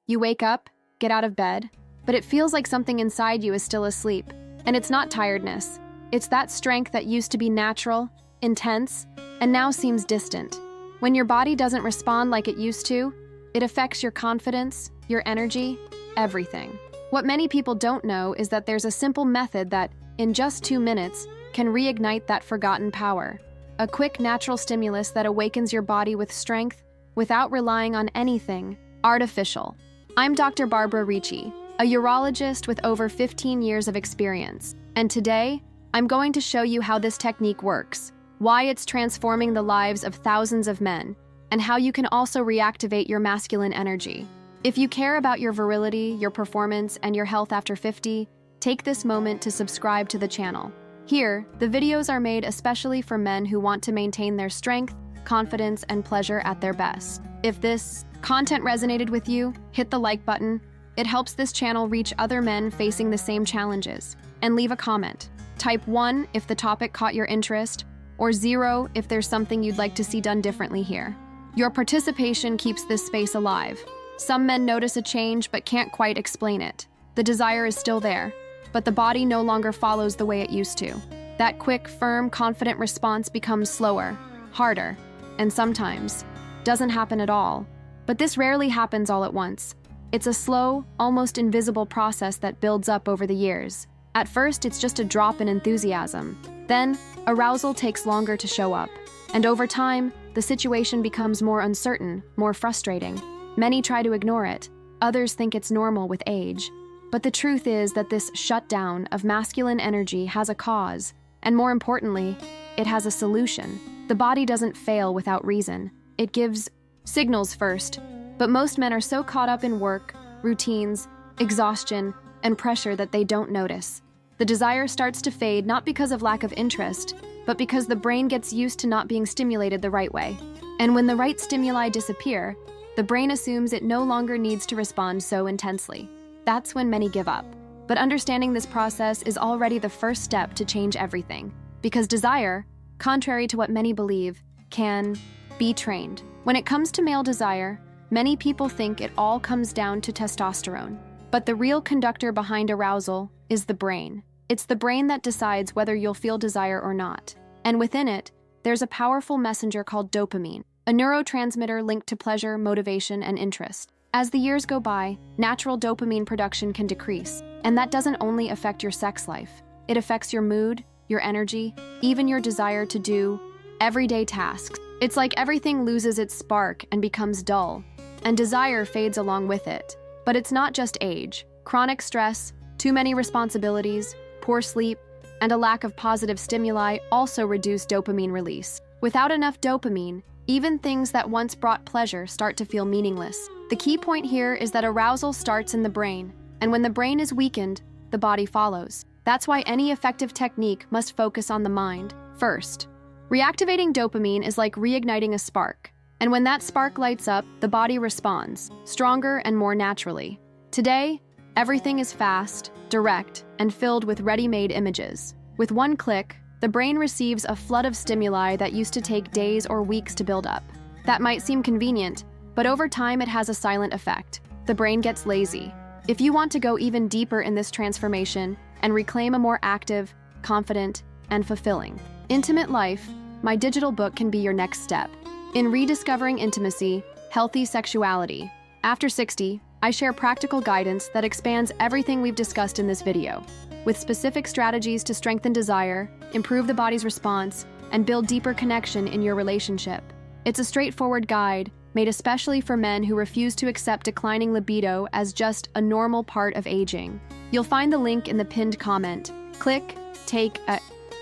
You wake up, get out of bed, but it feels like something inside you is still asleep. And it's not tiredness. It's that strength that used to be natural, intense, and now seems distant. When your body doesn't respond like it used to, it affects your confidence, your energy, everything. What many people don't know is that there's a simple method that, in just 2 minutes, can reignite that forgotten power. A quick natural stimulus that awakens your body with strength without relying on anything artificial. I'm Dr. Barbara Ricci, a urologist with over 15 years of experience, and today, I'm going to show you how this technique works, why it's transforming the lives of thousands of men, and how you can also reactivate your masculine energy. If you care about your virility, your performance, and your health after 50, take this moment to subscribe to the channel. Here, the videos are made especially for men who want to maintain their strength, confidence, and pleasure at their best. If this content resonated with you, hit the like button. It helps this channel reach other men facing the same challenges. And leave a comment. Type 1 if the topic caught your interest, or 0 if there's something you'd like to see done differently here. Your participation keeps this space alive. Some men notice a change but can't quite explain it. The desire is still there, but the body no longer follows the way it used to. That quick, firm, confident response becomes slower, harder, and sometimes doesn't happen at all. But this rarely happens all at once. It's a slow, almost invisible process that builds up over the years. At first, it's just a drop in enthusiasm. Then, arousal takes longer to show up. And over time, the situation becomes more uncertain, more frustrating. Many try to ignore it. Others think it's normal with age. But the truth is that this shutdown of masculine energy has a cause, and more importantly, it has a solution. The body doesn't fail without reason. It gives signals first, but most men are so caught up in work, routines, exhaustion, and pressure that they don't notice. The desire starts to fade not because of lack of interest, but because the brain gets used to not being stimulated the right way. And when the right stimuli disappear, the brain assumes it no longer needs to respond so intensely. That's when many give up. But understanding this process is already the first step to change everything. Because desire, contrary to what many believe, can be trained. When it comes to male desire, many people think it all comes down to testosterone. But the real conductor behind arousal is the brain. It's the brain that decides whether you'll feel desire or not. And within it, there's a powerful messenger called dopamine, a neurotransmitter linked to pleasure, motivation, and interest. As the years go by, natural dopamine production can decrease, and that doesn't only affect your sex life. It affects your mood, your energy, even your desire to do everyday tasks. It's like everything loses its spark and becomes dull, and desire fades along with it. But it's not just age. Chronic stress, too many responsibilities, poor sleep, and a lack of positive stimuli also reduce dopamine release. Without enough dopamine, even things that once brought pleasure start to feel meaningless. The key point here is that arousal starts in the brain, and when the brain is weakened, the body follows. That's why any effective technique must focus on the mind first. Reactivating dopamine is like reigniting a spark, and when that spark lights up, the body responds, stronger and more naturally. Today, everything is fast, direct, and filled with ready-made images. With one click, the brain receives a flood of stimuli that used to take days or weeks to build up. That might seem convenient, but over time it has a silent effect. The brain gets lazy. If you want to go even deeper in this transformation and reclaim a more active, confident, and fulfilling intimate life, my digital book can be your next step. In Rediscovering Intimacy, Healthy Sexuality. After 60, I share practical guidance that expands everything we've discussed in this video, with specific strategies to strengthen desire, improve the body's response, and build deeper connection in your relationship. It's a straightforward guide, made especially for men who refuse to accept declining libido as just a normal part of aging. You'll find the link in the pinned comment. Click, take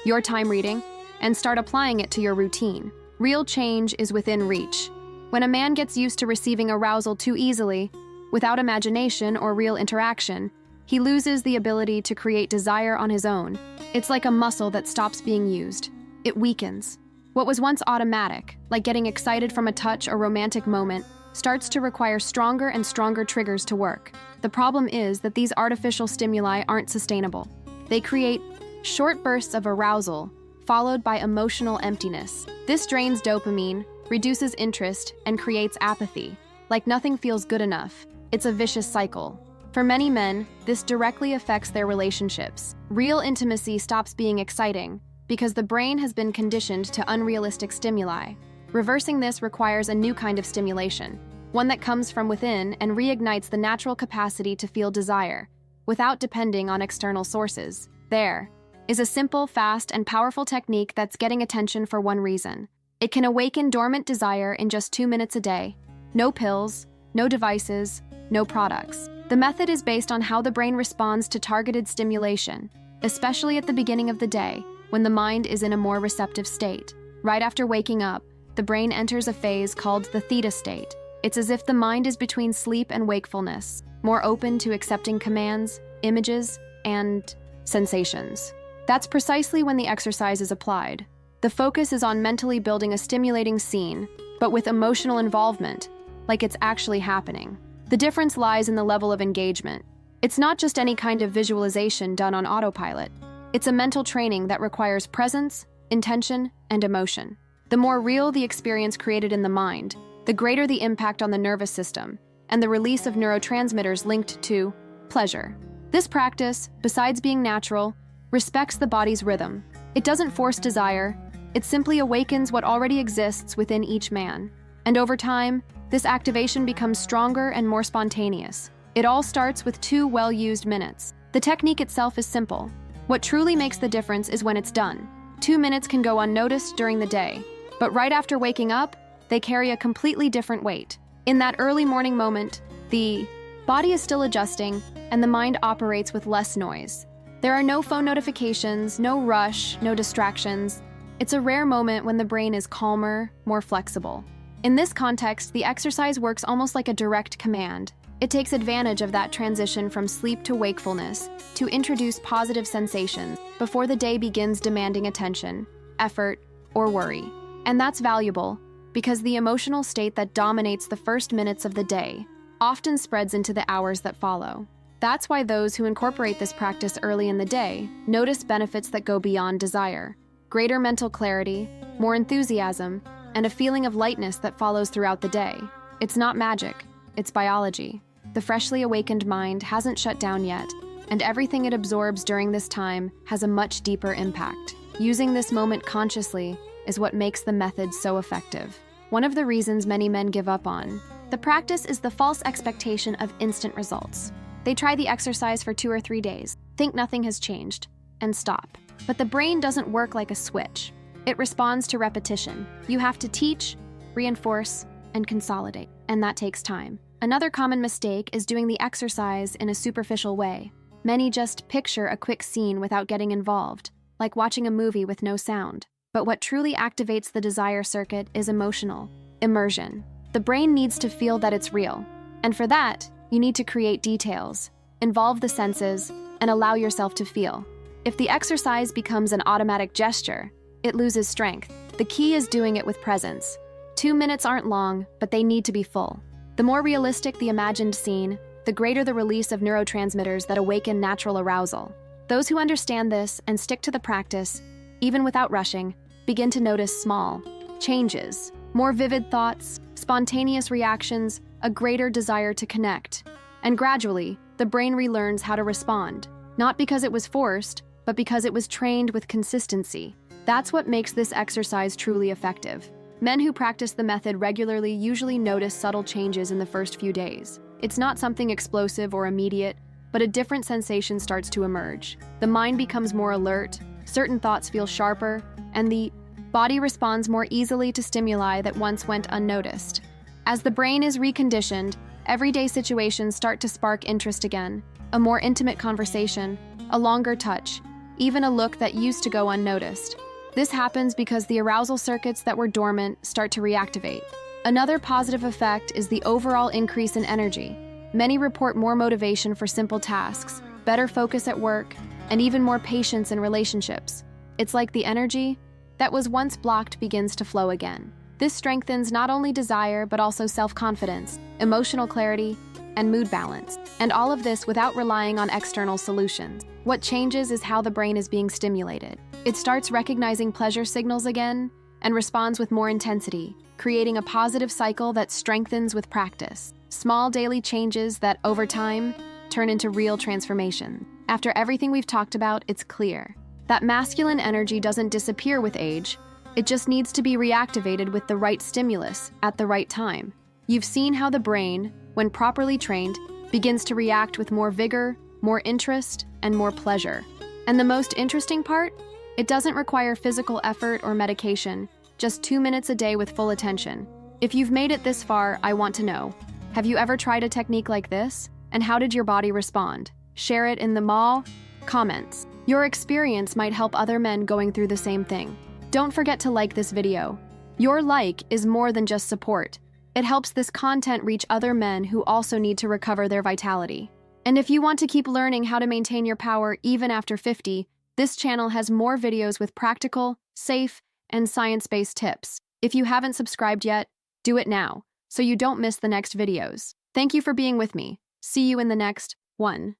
your time reading, and start applying it to your routine. Real change is within reach. When a man gets used to receiving arousal too easily, without imagination or real interaction, he loses the ability to create desire on his own. It's like a muscle that stops being used. It weakens. What was once automatic, like getting excited from a touch or romantic moment, starts to require stronger and stronger triggers to work. The problem is that these artificial stimuli aren't sustainable. They create short bursts of arousal, followed by emotional emptiness. This drains dopamine, reduces interest, and creates apathy, like nothing feels good enough. It's a vicious cycle. For many men, this directly affects their relationships. Real intimacy stops being exciting because the brain has been conditioned to unrealistic stimuli. Reversing this requires a new kind of stimulation, one that comes from within and reignites the natural capacity to feel desire, without depending on external sources. There is a simple, fast, and powerful technique that's getting attention for one reason. It can awaken dormant desire in just 2 minutes a day. No pills, no devices, no products. The method is based on how the brain responds to targeted stimulation, especially at the beginning of the day, when the mind is in a more receptive state. Right after waking up, the brain enters a phase called the theta state. It's as if the mind is between sleep and wakefulness, more open to accepting commands, images, and sensations. That's precisely when the exercise is applied. The focus is on mentally building a stimulating scene, but with emotional involvement, like it's actually happening. The difference lies in the level of engagement. It's not just any kind of visualization done on autopilot. It's a mental training that requires presence, intention, and emotion. The more real the experience created in the mind, the greater the impact on the nervous system and the release of neurotransmitters linked to pleasure. This practice, besides being natural, respects the body's rhythm. It doesn't force desire, it simply awakens what already exists within each man. And over time, this activation becomes stronger and more spontaneous. It all starts with 2 well-used minutes. The technique itself is simple. What truly makes the difference is when it's done. 2 minutes can go unnoticed during the day, but right after waking up, they carry a completely different weight. In that early morning moment, the body is still adjusting, and the mind operates with less noise. There are no phone notifications, no rush, no distractions. It's a rare moment when the brain is calmer, more flexible. In this context, the exercise works almost like a direct command. It takes advantage of that transition from sleep to wakefulness to introduce positive sensations before the day begins demanding attention, effort, or worry. And that's valuable because the emotional state that dominates the first minutes of the day often spreads into the hours that follow. That's why those who incorporate this practice early in the day notice benefits that go beyond desire: greater mental clarity, more enthusiasm, and a feeling of lightness that follows throughout the day. It's not magic, it's biology. The freshly awakened mind hasn't shut down yet, and everything it absorbs during this time has a much deeper impact. Using this moment consciously is what makes the method so effective. One of the reasons many men give up on the practice is the false expectation of instant results. They try the exercise for 2 or 3 days, think nothing has changed, and stop. But the brain doesn't work like a switch. It responds to repetition. You have to teach, reinforce, and consolidate, and that takes time. Another common mistake is doing the exercise in a superficial way. Many just picture a quick scene without getting involved, like watching a movie with no sound. But what truly activates the desire circuit is emotional immersion. The brain needs to feel that it's real. And for that, you need to create details, involve the senses, and allow yourself to feel. If the exercise becomes an automatic gesture, it loses strength. The key is doing it with presence. 2 minutes aren't long, but they need to be full. The more realistic the imagined scene, the greater the release of neurotransmitters that awaken natural arousal. Those who understand this and stick to the practice, even without rushing, begin to notice small changes, more vivid thoughts, spontaneous reactions, a greater desire to connect. And gradually, the brain relearns how to respond, not because it was forced, but because it was trained with consistency. That's what makes this exercise truly effective. Men who practice the method regularly usually notice subtle changes in the first few days. It's not something explosive or immediate, but a different sensation starts to emerge. The mind becomes more alert, certain thoughts feel sharper, and the body responds more easily to stimuli that once went unnoticed. As the brain is reconditioned, everyday situations start to spark interest again. A more intimate conversation, a longer touch, even a look that used to go unnoticed. This happens because the arousal circuits that were dormant start to reactivate. Another positive effect is the overall increase in energy. Many report more motivation for simple tasks, better focus at work, and even more patience in relationships. It's like the energy that was once blocked begins to flow again. This strengthens not only desire, but also self-confidence, emotional clarity, and mood balance. And all of this without relying on external solutions. What changes is how the brain is being stimulated. It starts recognizing pleasure signals again and responds with more intensity, creating a positive cycle that strengthens with practice. Small daily changes that, over time, turn into real transformation. After everything we've talked about, it's clear that masculine energy doesn't disappear with age. It just needs to be reactivated with the right stimulus at the right time. You've seen how the brain, when properly trained, begins to react with more vigor, more interest, and more pleasure. And the most interesting part? It doesn't require physical effort or medication, just 2 minutes a day with full attention. If you've made it this far, I want to know, have you ever tried a technique like this? And how did your body respond? Share it in the comments. Your experience might help other men going through the same thing. Don't forget to like this video. Your like is more than just support. It helps this content reach other men who also need to recover their vitality. And if you want to keep learning how to maintain your power even after 50, this channel has more videos with practical, safe, and science-based tips. If you haven't subscribed yet, do it now, so you don't miss the next videos. Thank you for being with me. See you in the next one.